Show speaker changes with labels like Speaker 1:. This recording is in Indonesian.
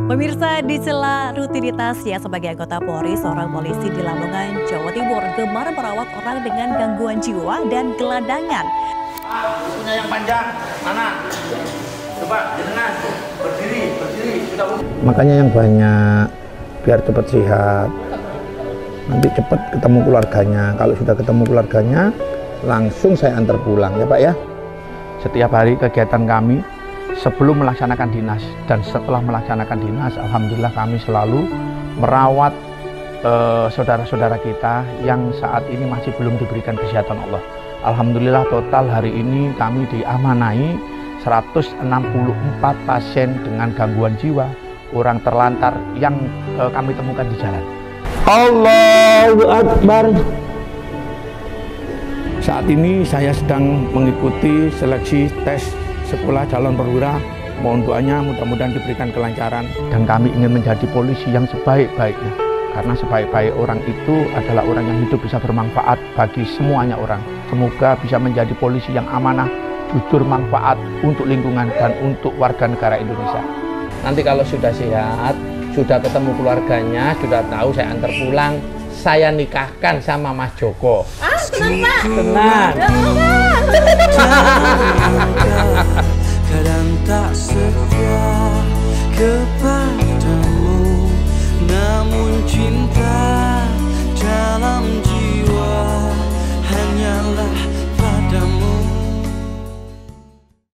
Speaker 1: Pemirsa, di sela rutinitasnya sebagai anggota Polri, seorang polisi di Lamongan, Jawa Timur gemar merawat orang dengan gangguan jiwa dan gelandangan.
Speaker 2: Punya yang panjang, mana? Coba, jangan berdiri, sudah.
Speaker 3: Makanya yang banyak, biar cepat sehat. Nanti cepat ketemu keluarganya. Kalau sudah ketemu keluarganya, langsung saya antar pulang ya Pak ya. Setiap hari kegiatan kami, sebelum melaksanakan dinas dan setelah melaksanakan dinas, alhamdulillah kami selalu merawat saudara-saudara kita yang saat ini masih belum diberikan kesehatan Allah. Alhamdulillah total hari ini kami diamanai 164 pasien dengan gangguan jiwa, orang terlantar yang kami temukan di jalan. Allahu Akbar. Saat ini saya sedang mengikuti seleksi tes sekolah calon perwira. Mohon doanya mudah-mudahan diberikan kelancaran dan kami ingin menjadi polisi yang sebaik-baiknya, karena sebaik-baik orang itu adalah orang yang hidup bisa bermanfaat bagi semuanya orang. Semoga bisa menjadi polisi yang amanah, jujur, manfaat untuk lingkungan dan untuk warga negara Indonesia. Nanti kalau sudah sehat, sudah ketemu keluarganya, sudah tahu, saya antar pulang, saya nikahkan sama Mas Joko.
Speaker 1: Tenang Pak.
Speaker 3: Tenang.
Speaker 4: Kadang tak setia kepada